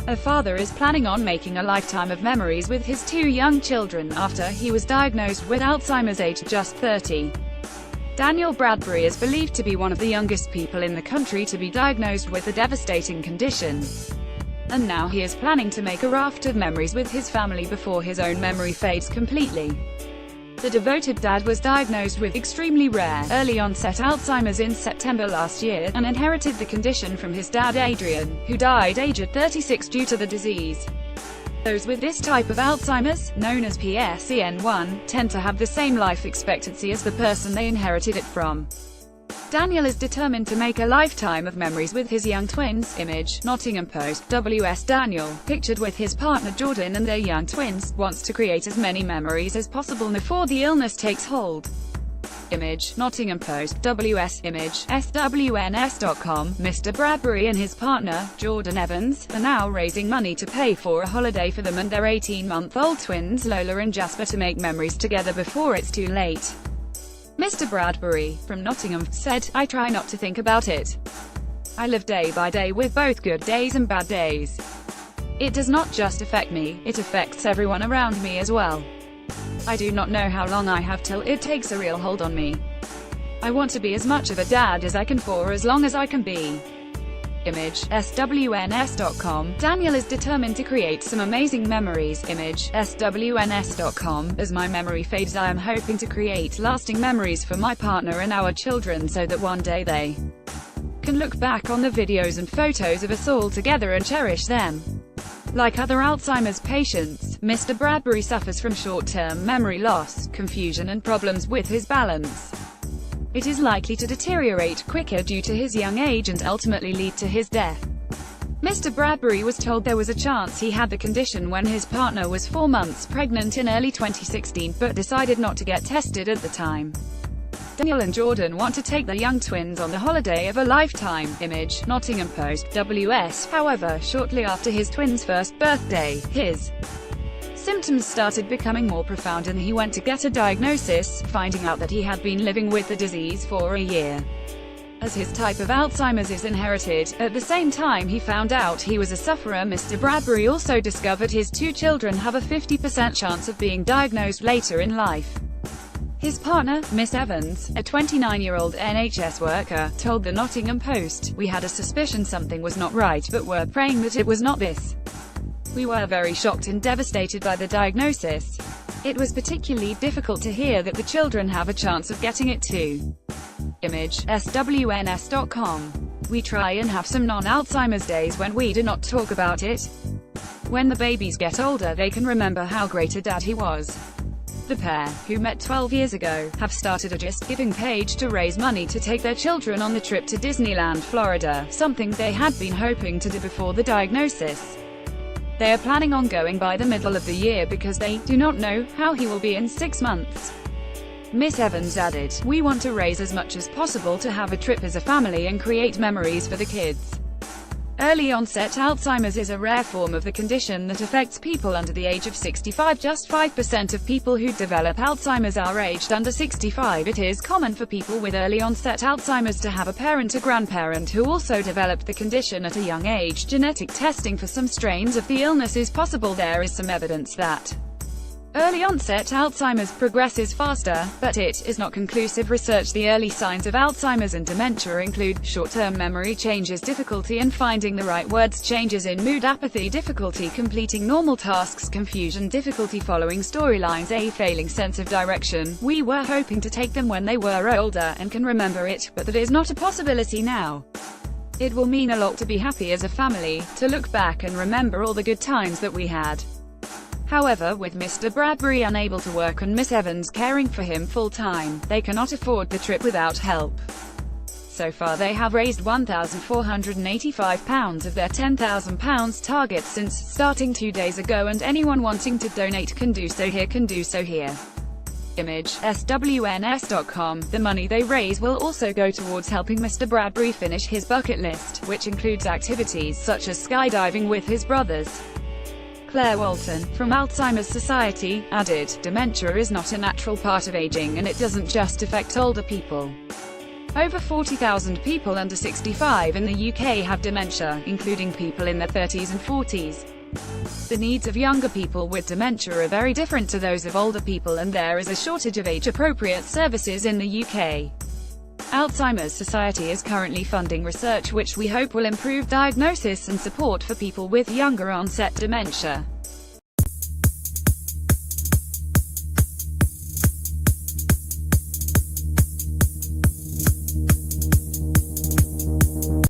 A father is planning on making a lifetime of memories with his two young children after he was diagnosed with Alzheimer's aged just 30. Daniel Bradbury is believed to be one of the youngest people in the country to be diagnosed with a devastating condition. And now he is planning to make a raft of memories with his family before his own memory fades completely. The devoted dad was diagnosed with extremely rare, early-onset Alzheimer's in September last year, and inherited the condition from his dad Adrian, who died aged 36 due to the disease. Those with this type of Alzheimer's, known as PSEN1, tend to have the same life expectancy as the person they inherited it from. Daniel is determined to make a lifetime of memories with his young twins. Image, Nottingham Post. WS Daniel, pictured with his partner Jordan and their young twins, wants to create as many memories as possible before the illness takes hold. Image, Nottingham Post. WS Image, SWNS.com. Mr. Bradbury and his partner, Jordan Evans, are now raising money to pay for a holiday for them and their 18-month-old twins Lola and Jasper to make memories together before it's too late. Mr. Bradbury, from Nottingham, said, "I try not to think about it. I live day by day with both good days and bad days. It does not just affect me, it affects everyone around me as well. I do not know how long I have till it takes a real hold on me. I want to be as much of a dad as I can for as long as I can be." Image, SWNS.com. Daniel is determined to create some amazing memories. Image, SWNS.com. As my memory fades, I am hoping to create lasting memories for my partner and our children so that one day they can look back on the videos and photos of us all together and cherish them. Like other Alzheimer's patients, Mr. Bradbury suffers from short-term memory loss, confusion and problems with his balance. It is likely to deteriorate quicker due to his young age and ultimately lead to his death. Mr. Bradbury was told there was a chance he had the condition when his partner was 4 months pregnant in early 2016, but decided not to get tested at the time. Daniel and Jordan want to take their young twins on the holiday of a lifetime. Image, Nottingham Post. WS. However, shortly after his twins' first birthday, his symptoms started becoming more profound and he went to get a diagnosis, finding out that he had been living with the disease for a year. As his type of Alzheimer's is inherited, at the same time he found out he was a sufferer, Mr. Bradbury also discovered his two children have a 50% chance of being diagnosed later in life. His partner, Miss Evans, a 29-year-old NHS worker, told the Nottingham Post, "We had a suspicion something was not right, but were praying that it was not this. We were very shocked and devastated by the diagnosis. It was particularly difficult to hear that the children have a chance of getting it too." Image, SWNS.com. We try and have some non-Alzheimer's days when we do not talk about it. When the babies get older they can remember how great a dad he was. The pair, who met 12 years ago, have started a Just Giving page to raise money to take their children on the trip to Disneyland, Florida, something they had been hoping to do before the diagnosis. They are planning on going by the middle of the year because they do not know how he will be in 6 months. Miss Evans added, "We want to raise as much as possible to have a trip as a family and create memories for the kids." Early-onset Alzheimer's is a rare form of the condition that affects people under the age of 65. Just 5% of people who develop Alzheimer's are aged under 65. It is common for people with early-onset Alzheimer's to have a parent or grandparent who also developed the condition at a young age. Genetic testing for some strains of the illness is possible. There is some evidence that early-onset Alzheimer's progresses faster, but it is not conclusive research. The early signs of Alzheimer's and dementia include short-term memory changes, difficulty in finding the right words, changes in mood, apathy, difficulty completing normal tasks, confusion, difficulty following storylines, a failing sense of direction. We were hoping to take them when they were older and can remember it, but that is not a possibility now. It will mean a lot to be happy as a family, to look back and remember all the good times that we had. However, with Mr. Bradbury unable to work and Miss Evans caring for him full-time, they cannot afford the trip without help. So far they have raised £1,485 of their £10,000 target since starting 2 days ago, and anyone wanting to donate can do so here. Image, SWNS.com. The money they raise will also go towards helping Mr. Bradbury finish his bucket list, which includes activities such as skydiving with his brothers. Claire Walton, from Alzheimer's Society, added, "Dementia is not a natural part of aging and it doesn't just affect older people. Over 40,000 people under 65 in the UK have dementia, including people in their 30s and 40s. The needs of younger people with dementia are very different to those of older people, and there is a shortage of age-appropriate services in the UK. Alzheimer's Society is currently funding research which we hope will improve diagnosis and support for people with younger onset dementia.